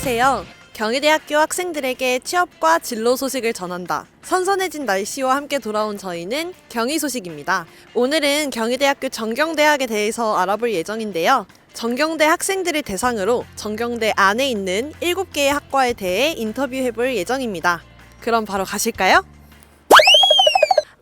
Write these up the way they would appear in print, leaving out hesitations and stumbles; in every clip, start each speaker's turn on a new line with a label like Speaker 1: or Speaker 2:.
Speaker 1: 안녕하세요. 경희대학교 학생들에게 취업과 진로 소식을 전한다. 선선해진 날씨와 함께 돌아온 저희는 경희소식입니다. 오늘은 경희대학교 정경대학에 대해서 알아볼 예정인데요. 정경대 학생들을 대상으로 정경대 안에 있는 7개의 학과에 대해 인터뷰해볼 예정입니다. 그럼 바로 가실까요?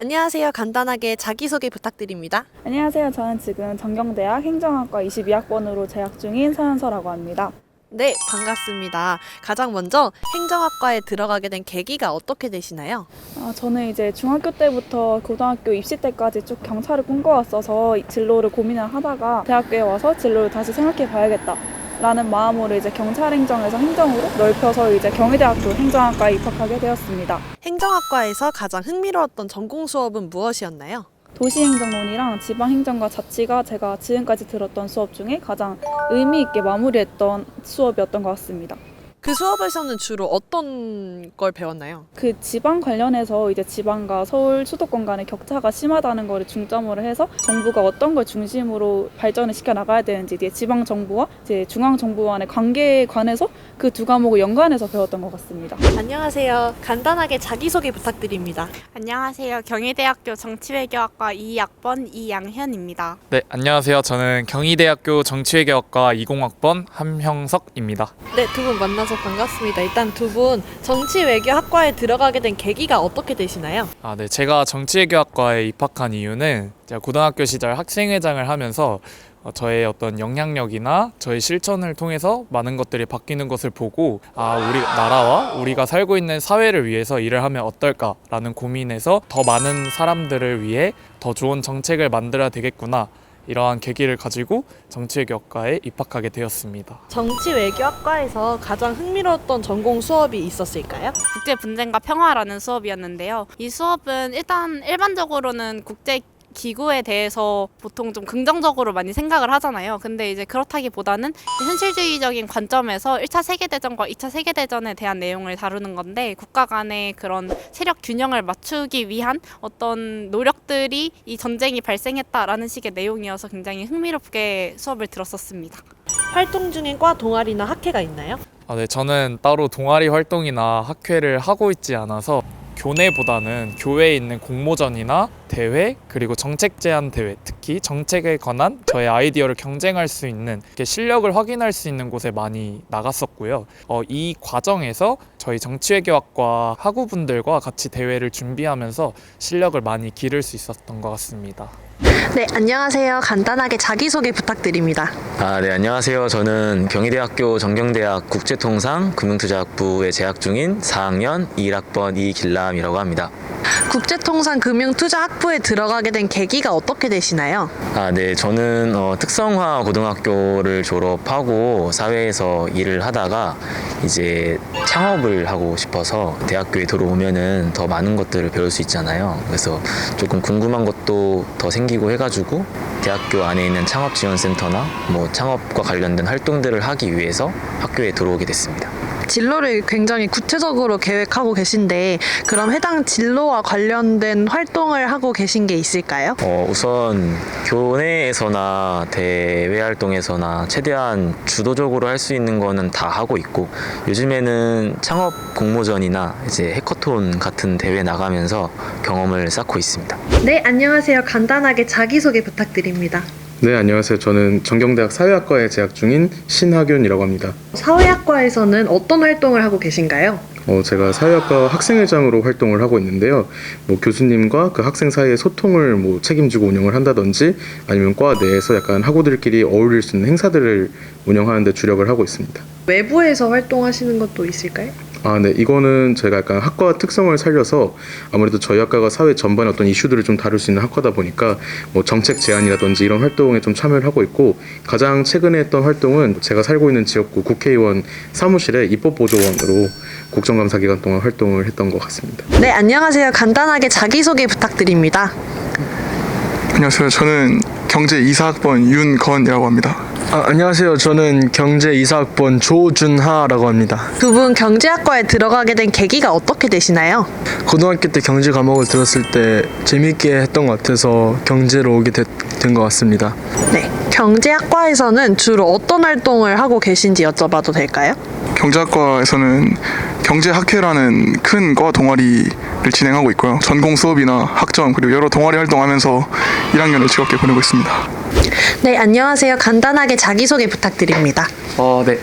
Speaker 1: 안녕하세요. 간단하게 자기소개 부탁드립니다.
Speaker 2: 안녕하세요. 저는 지금 정경대학 행정학과 22학번으로 재학 중인 서현서라고 합니다.
Speaker 1: 네, 반갑습니다. 가장 먼저 행정학과에 들어가게 된 계기가 어떻게 되시나요?
Speaker 2: 저는 이제 중학교 때부터 고등학교 입시 때까지 쭉 경찰을 꿈꿔왔어서 진로를 고민을 하다가 대학교에 와서 진로를 다시 생각해 봐야겠다 라는 마음으로 이제 경찰행정에서 행정으로 넓혀서 이제 경희대학교 행정학과에 입학하게 되었습니다.
Speaker 1: 행정학과에서 가장 흥미로웠던 전공 수업은 무엇이었나요?
Speaker 2: 도시행정론이랑 지방행정과 자치가 제가 지금까지 들었던 수업 중에 가장 의미 있게 마무리했던 수업이었던 것 같습니다.
Speaker 1: 그 수업에서는 주로 어떤 걸 배웠나요?
Speaker 2: 그 지방 관련해서 이제 지방과 서울 수도권 간의 격차가 심하다는 거를 중점으로 해서 정부가 어떤 걸 중심으로 발전을 시켜 나가야 되는지 이제 지방 정부와 이제 중앙 정부 간의 관계에 관해서 그 두 과목을 연관해서 배웠던 것 같습니다.
Speaker 1: 안녕하세요. 간단하게 자기소개 부탁드립니다.
Speaker 3: 안녕하세요. 경희대학교 정치외교학과 2학번 이양현입니다.
Speaker 4: 네, 안녕하세요. 저는 경희대학교 정치외교학과 20학번 함형석입니다.
Speaker 1: 네, 두 분 만나서 반갑습니다. 일단 두 분 정치외교학과에 들어가게 된 계기가 어떻게 되시나요?
Speaker 4: 네, 제가 정치외교학과에 입학한 이유는 제가 고등학교 시절 학생회장을 하면서 저의 어떤 영향력이나 저의 실천을 통해서 많은 것들이 바뀌는 것을 보고 우리 나라와 우리가 살고 있는 사회를 위해서 일을 하면 어떨까라는 고민에서 더 많은 사람들을 위해 더 좋은 정책을 만들어야 되겠구나, 이러한 계기를 가지고 정치외교학과에 입학하게 되었습니다.
Speaker 1: 정치외교학과에서 가장 흥미로웠던 전공 수업이 있었을까요?
Speaker 3: 국제분쟁과 평화라는 수업이었는데요. 이 수업은 일단 일반적으로는 국제 기구에 대해서 보통 좀 긍정적으로 많이 생각을 하잖아요. 근데 이제 그렇다기보다는 현실주의적인 관점에서 1차 세계대전과 2차 세계대전에 대한 내용을 다루는 건데, 국가 간의 그런 세력 균형을 맞추기 위한 어떤 노력들이 이 전쟁이 발생했다라는 식의 내용이어서 굉장히 흥미롭게 수업을 들었었습니다.
Speaker 1: 활동 중인 과 동아리나 학회가 있나요?
Speaker 4: 네, 저는 따로 동아리 활동이나 학회를 하고 있지 않아서 교내보다는 교회에 있는 공모전이나 대회, 그리고 정책 제안 대회, 특히 정책에 관한 저의 아이디어를 경쟁할 수 있는, 실력을 확인할 수 있는 곳에 많이 나갔었고요. 이 과정에서 저희 정치외교학과 학우분들과 같이 대회를 준비하면서 실력을 많이 기를 수 있었던 것 같습니다.
Speaker 1: 네, 안녕하세요. 간단하게 자기소개 부탁드립니다.
Speaker 5: 네, 안녕하세요. 저는 경희대학교 정경대학 국제통상 금융투자학부에 재학 중인 4학년 1학번 이길람이라고 합니다.
Speaker 1: 국제통상 금융투자학부에 들어가게 된 계기가 어떻게 되시나요?
Speaker 5: 네, 저는 특성화 고등학교를 졸업하고 사회에서 일을 하다가 이제 창업을 하고 싶어서 대학교에 들어오면은 더 많은 것들을 배울 수 있잖아요. 그래서 조금 궁금한 것도 더 생기고 해가지고 대학교 안에 있는 창업지원센터나 창업과 관련된 활동들을 하기 위해서 학교에 들어오게 됐습니다.
Speaker 1: 진로를 굉장히 구체적으로 계획하고 계신데, 그럼 해당 진로와 관련된 활동을 하고 계신 게 있을까요?
Speaker 5: 우선 교내에서나 대외 활동에서나 최대한 주도적으로 할 수 있는 거는 다 하고 있고, 요즘에는 창업 공모전이나 이제 해커톤 같은 대회 나가면서 경험을 쌓고 있습니다.
Speaker 1: 네, 안녕하세요. 간단하게 자기소개 부탁드립니다.
Speaker 6: 네, 안녕하세요. 저는 정경대학 사회학과에 재학 중인 신하균이라고 합니다.
Speaker 1: 사회학과에서는 어떤 활동을 하고 계신가요?
Speaker 6: 제가 사회학과 학생회장으로 활동을 하고 있는데요. 교수님과 그 학생 사이의 소통을 책임지고 운영을 한다든지, 아니면 과 내에서 약간 학우들끼리 어울릴 수 있는 행사들을 운영하는 데 주력을 하고 있습니다.
Speaker 1: 외부에서 활동하시는 것도 있을까요?
Speaker 6: 네, 이거는 제가 약간 학과 특성을 살려서 아무래도 저희 학과가 사회 전반의 어떤 이슈들을 좀 다룰 수 있는 학과다 보니까 정책 제안이라든지 이런 활동에 좀 참여를 하고 있고, 가장 최근에 했던 활동은 제가 살고 있는 지역구 국회의원 사무실에 입법보조원으로 국정감사 기간 동안 활동을 했던 것 같습니다.
Speaker 1: 네, 안녕하세요. 간단하게 자기소개 부탁드립니다.
Speaker 7: 안녕하세요. 저는 경제 2사학번 윤건이라고 합니다.
Speaker 8: 안녕하세요. 저는 경제 2사학번 조준하라고 합니다.
Speaker 1: 두 분 경제학과에 들어가게 된 계기가 어떻게 되시나요?
Speaker 8: 고등학교 때 경제 과목을 들었을 때 재미있게 했던 것 같아서 경제로 오게 된 것 같습니다.
Speaker 1: 네, 경제학과에서는 주로 어떤 활동을 하고 계신지 여쭤봐도 될까요?
Speaker 7: 경제학과에서는 경제학회라는 큰 과 동아리를 진행하고 있고요. 전공 수업이나 학점 그리고 여러 동아리 활동하면서 1학년을 즐겁게 보내고 있습니다.
Speaker 1: 네, 안녕하세요. 간단하게 자기소개 부탁드립니다.
Speaker 9: 네.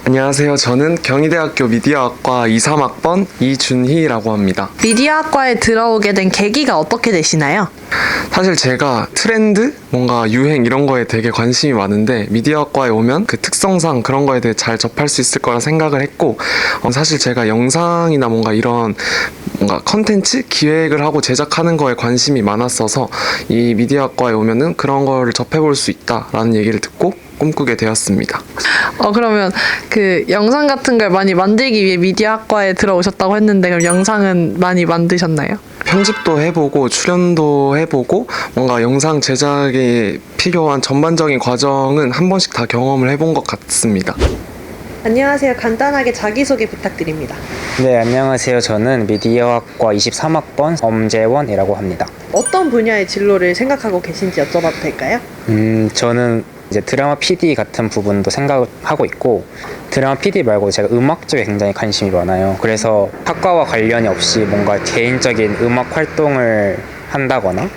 Speaker 9: 안녕하세요. 저는 경희대학교 미디어학과 2, 3학번 이준희라고 합니다.
Speaker 1: 미디어학과에 들어오게 된 계기가 어떻게 되시나요?
Speaker 9: 사실 제가 트렌드, 뭔가 유행 이런 거에 되게 관심이 많은데 미디어학과에 오면 그 특성상 그런 거에 대해 잘 접할 수 있을 거라 생각을 했고 사실 제가 영상이나 뭔가 이런 뭔가 컨텐츠 기획을 하고 제작하는 거에 관심이 많았어서 이 미디어학과에 오면은 그런 거를 접해볼 수 있다라는 얘기를 듣고 꿈꾸게 되었습니다.
Speaker 1: 그러면 그 영상 같은 걸 많이 만들기 위해 미디어학과에 들어오셨다고 했는데 그럼 영상은 많이 만드셨나요?
Speaker 9: 편집도 해보고 출연도 해보고 뭔가 영상 제작에 필요한 전반적인 과정은 한 번씩 다 경험을 해본 것 같습니다.
Speaker 1: 안녕하세요. 간단하게 자기소개 부탁드립니다.
Speaker 10: 네, 안녕하세요. 저는 미디어학과 23학번 엄재원이라고 합니다.
Speaker 1: 어떤 분야의 진로를 생각하고 계신지 여쭤봐도 될까요?
Speaker 10: 저는 이제 드라마 PD 같은 부분도 생각하고 있고 드라마 PD 말고 제가 음악 쪽에 굉장히 관심이 많아요. 그래서 학과와 관련이 없이 뭔가 개인적인 음악 활동을 한다거나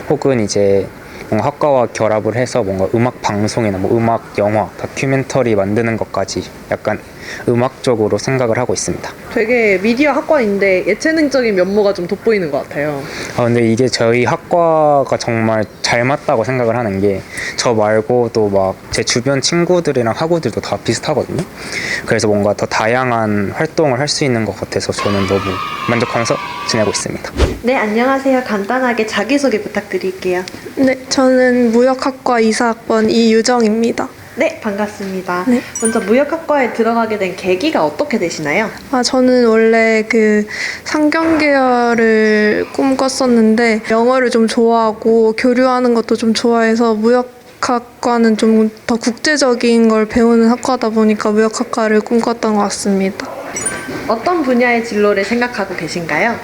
Speaker 10: 혹은 이제 뭔가 학과와 결합을 해서 뭔가 음악 방송이나 뭐 음악 영화, 다큐멘터리 만드는 것까지 약간 음악 쪽으로 생각을 하고 있습니다.
Speaker 1: 되게 미디어 학과인데 예체능적인 면모가 좀 돋보이는 것 같아요.
Speaker 10: 근데 이게 저희 학과가 정말 잘 맞다고 생각을 하는 게 저 말고도 막 제 주변 친구들이랑 학우들도 다 비슷하거든요. 그래서 뭔가 더 다양한 활동을 할 수 있는 것 같아서 저는 너무 만족하면서 지내고 있습니다.
Speaker 1: 네, 안녕하세요. 간단하게 자기소개 부탁드릴게요.
Speaker 11: 네, 저는 무역학과 2사학번 이유정입니다.
Speaker 1: 네, 반갑습니다.
Speaker 11: 네.
Speaker 1: 먼저 무역학과에 들어가게 된 계기가 어떻게 되시나요?
Speaker 11: 저는 원래 그 상경 계열을 꿈꿨었는데 영어를 좀 좋아하고 교류하는 것도 좀 좋아해서 무역학과는 좀 더 국제적인 걸 배우는 학과다 보니까 무역학과를 꿈꿨던 것 같습니다.
Speaker 1: 어떤 분야의 진로를 생각하고 계신가요?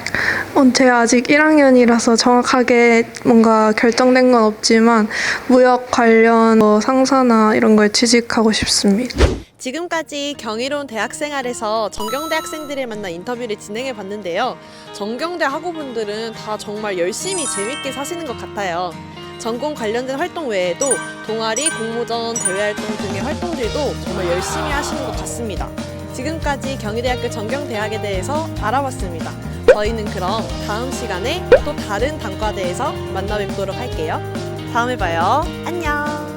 Speaker 11: 제가 아직 1학년이라서 정확하게 뭔가 결정된 건 없지만 무역 관련 상사나 이런 걸 취직하고 싶습니다.
Speaker 1: 지금까지 경이로운 대학생활에서 전경대 학생들을 만나 인터뷰를 진행해 봤는데요. 전경대 학우분들은 다 정말 열심히 재밌게 사시는 것 같아요. 전공 관련된 활동 외에도 동아리, 공모전, 대외활동 등의 활동들도 정말 열심히 하시는 것 같습니다. 지금까지 경희대학교 전경대학에 대해서 알아봤습니다. 저희는 그럼 다음 시간에 또 다른 단과대에서 만나 뵙도록 할게요. 다음에 봐요. 안녕!